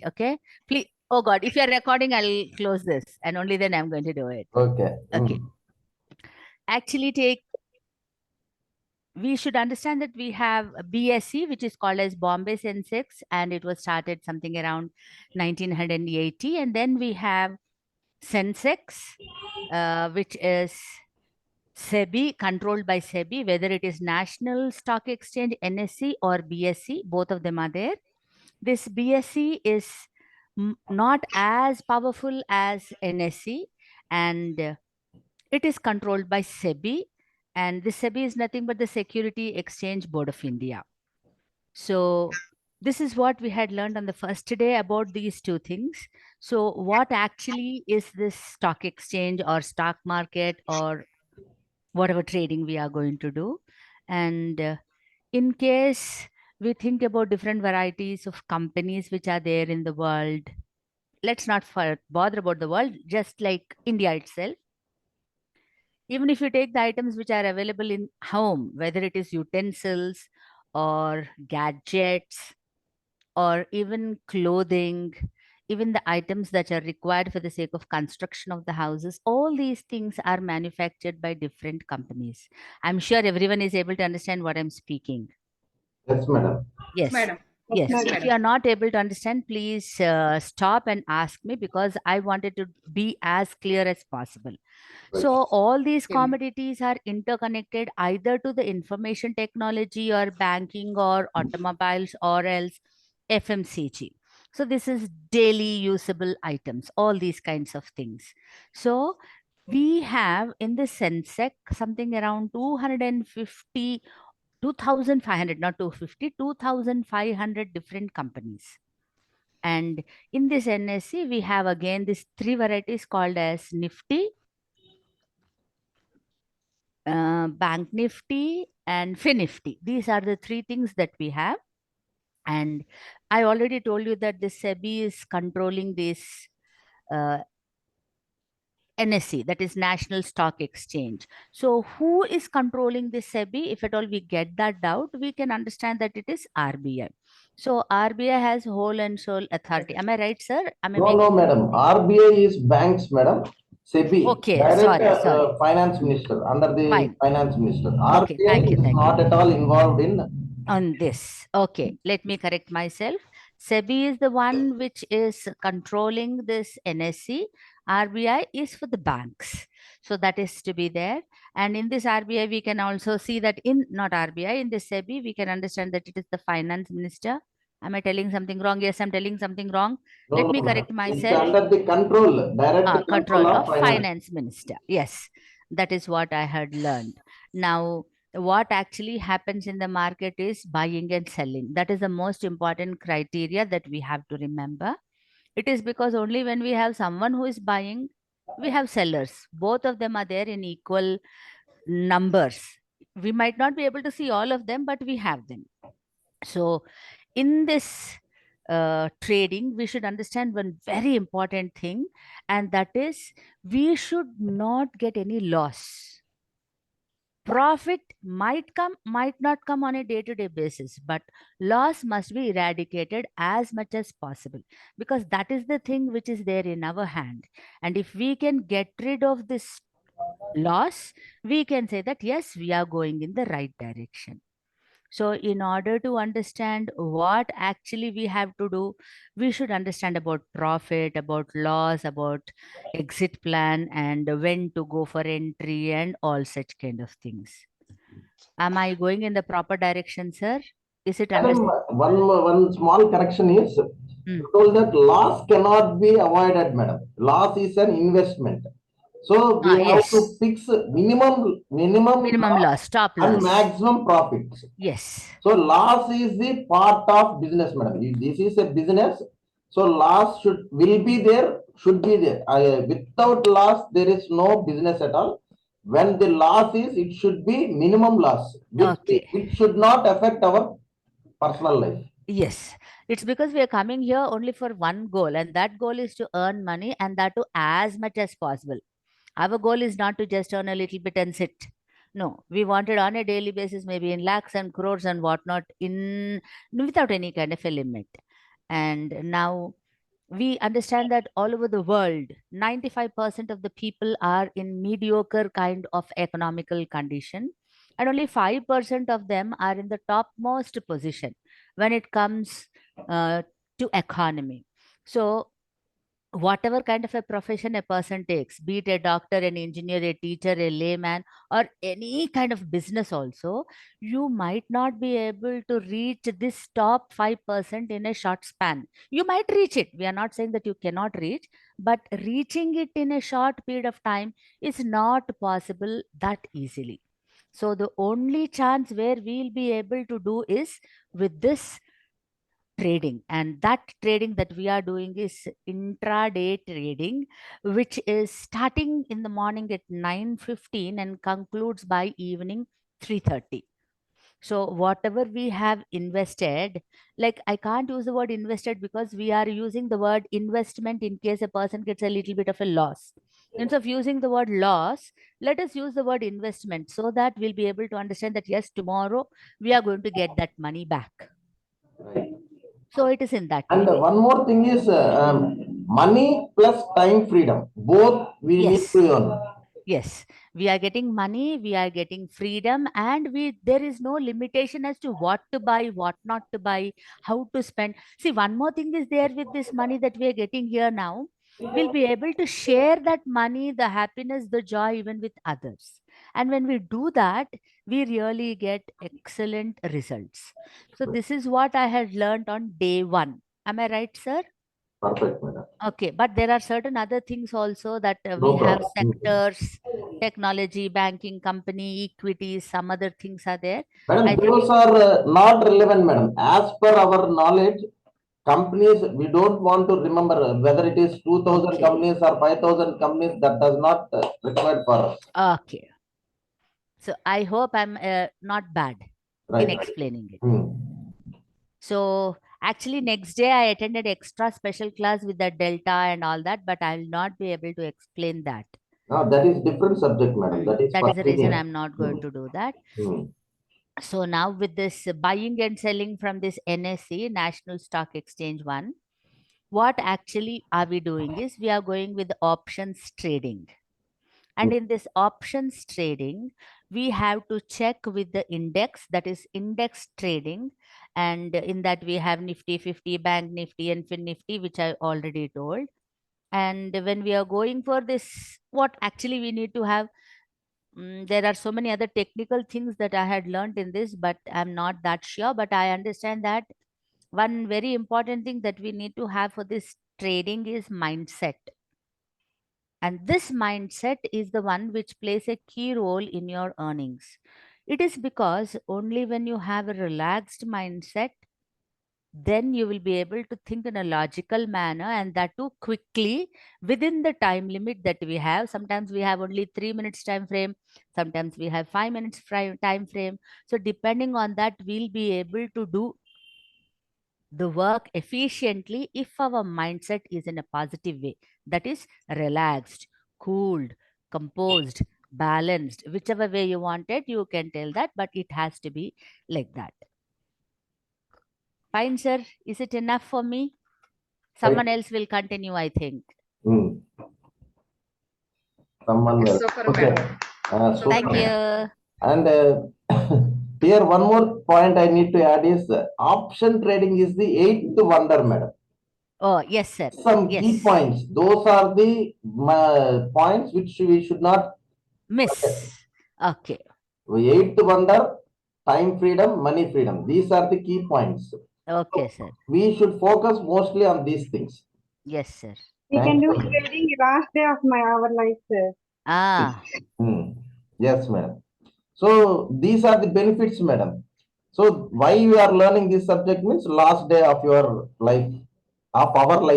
Okay. Please. Oh God, if you're recording, I'll close this and only then I'm going to do it. Okay. Okay. Actually, we should understand that we have a BSE, which is called as Bombay Sensex, and it was started something around 1980. And then we have Sensex, which is SEBI, controlled by SEBI, whether it is National Stock Exchange, NSE or BSE, both of them are there. This BSE is not as powerful as NSE, and it is controlled by SEBI, and the SEBI is nothing but the Security Exchange Board of India. So this is what we had learned on the first day about these two things. So what actually is this stock exchange or stock market or whatever trading we are going to do? And in case we think about different varieties of companies which are there in the world, let's not bother about the world, just like India itself. Even if you take the items which are available in home, whether it is utensils or gadgets or even clothing, even the items that are required for the sake of construction of the houses, all these things are manufactured by different companies. I'm sure everyone is able to understand what I'm speaking. Yes, madam. Yes. Madam. Yes. Yes, If madam. you are not able to understand, please stop and ask me, because I wanted to be as clear as possible. Right. So all these Okay. commodities are interconnected either to the information technology or banking or automobiles or else FMCG. So this is daily usable items, all these kinds of things. So we have in the Sensex something around 250 2,500, not 250, 2,500 different companies. And in this NSE, we have again these three varieties called as Nifty, Bank Nifty, and FinNifty. These are the three things that we have. And I already told you that the SEBI is controlling this NSE, that is National Stock Exchange. So who is controlling the SEBI? If at all we get that doubt, we can understand that it is RBI. So RBI has whole and sole authority. Am I right, sir? Am I No, making no, madam. RBI is banks, madam. SEBI, Okay, direct sorry. finance minister, under the Fine. finance minister. Okay, thank RBI you, is thank you. not at all involved in. On this. Okay, let me correct myself. SEBI is the one which is controlling this NSE. RBI is for the banks. So that is to be there. And in this RBI, we can also see that in, not RBI, in the SEBI, we can understand that it is the finance minister. Am I telling something wrong? Yes, I'm telling something wrong. No, Let no, me correct madam. It's myself. under the control, direct Control control of of finance. finance minister. Yes, that is what I had learned. Now, what actually happens in the market is buying and selling. That is the most important criteria that we have to remember. It is because only when we have someone who is buying, we have sellers. Both of them are there in equal numbers. We might not be able to see all of them, but we have them. So in this trading, we should understand one very important thing, and that is we should not get any loss. Profit might come, might not come on a day-to-day basis, but loss must be eradicated as much as possible, because that is the thing which is there in our hand. And if we can get rid of this loss, we can say that yes, we are going in the right direction. So in order to understand what actually we have to do, we should understand about profit, about loss, about exit plan, and when to go for entry and all such kind of things. Am I going in the proper direction, sir? Is it Madam, understandable? one small correction is, you told that loss cannot be avoided, madam. Loss is an investment. So we have Yes. to fix minimum Loss, stop and loss. maximum profits. Yes. So loss is the part of business, madam. If this is a business, so loss will be there, should be there. Without loss, there is no business at all. When the loss is, it should be minimum loss, which should not affect our personal life. Yes, it's because we are coming here only for one goal, and that goal is to earn money, and that too as much as possible. Our goal is not to just earn a little bit and sit. No, we wanted on a daily basis, maybe in lakhs and crores and whatnot, in without any kind of a limit. And now we understand that all over the world, 95% of the people are in mediocre kind of economical condition, and only 5% of them are in the topmost position when it comes uh, to economy. So whatever kind of a profession a person takes, be it a doctor, an engineer, a teacher, a layman, or any kind of business also, you might not be able to reach this top 5% in a short span. You might reach it. We are not saying that you cannot reach, but reaching it in a short period of time is not possible that easily. So the only chance where we'll be able to do is with this trading, and that trading that we are doing is intraday trading, which is starting in the morning at 9:15 and concludes by evening 3:30. So whatever we have invested, like I can't use the word invested because we are using the word investment in case a person gets a little bit of a loss. Instead of using the word loss, let us use the word investment so that we'll be able to understand that yes, tomorrow we are going to get that money back. Right. So it is in that And way. one more thing is money plus time freedom. Both we need Yes. to earn. Yes, we are getting money, we are getting freedom, and we there is no limitation as to what to buy, what not to buy, how to spend. See, one more thing is there with this money that we are getting here now. We'll be able to share that money, the happiness, the joy, even with others. And when we do that, we really get excellent results. So this is what I had learned on day one. Am I right, sir? Perfect, madam. Okay, but there are certain other things also that we No have problem. sectors, technology, banking, company, equities, some other things are there. I Madam, think, those are not relevant, madam. As per our knowledge, companies, we don't want to remember whether it is 2000 okay, companies or 5000 companies, that does not required for us. okay. So I hope I'm not bad in Right. explaining it. Hmm. So actually, next day I attended extra special class with the delta and all that, but I'll not be able to explain that. Now, that is different subject, madam. That is That for is the reason senior. I'm not Hmm. going to do that. Hmm. So now with this buying and selling from this NSE, National Stock Exchange one, what actually are we doing is we are going with options trading. Hmm. And in this options trading, we have to check with the index, that is index trading. And in that we have Nifty 50, Bank Nifty, and Fin Nifty, which I already told. And when we are going for this, what actually we need to have, there are so many other technical things that I had learned in this, but I'm not that sure. But I understand that one very important thing that we need to have for this trading is mindset. And this mindset is the one which plays a key role in your earnings. It is because only when you have a relaxed mindset, then you will be able to think in a logical manner, and that too quickly within the time limit that we have. Sometimes we have only 3 minutes time frame, sometimes we have 5 minutes time frame. So depending on that, we'll be able to do the work efficiently if our mindset is in a positive way, that is relaxed, cooled, composed, balanced, whichever way you want it, you can tell that, but it has to be like that. Fine, sir. Is it enough for me? Right. Someone else will continue, I think. Hmm. Someone else. Super, Okay. madam. So, Thank you. and here one more point I need to add is option trading is the eighth wonder, madam. Oh, yes, sir. Some key Yes. points. Those are the points which we should not forget. Miss. Okay. Eighth wonder, time freedom, money freedom. These are the key points. Okay, So sir. we should focus mostly on these things. Yes, sir. We Thank can do you. trading last day of our life, sir. Ah, Hmm. Yes, madam. So these are the benefits, madam. So why you are learning this subject means last day of your life, of our life.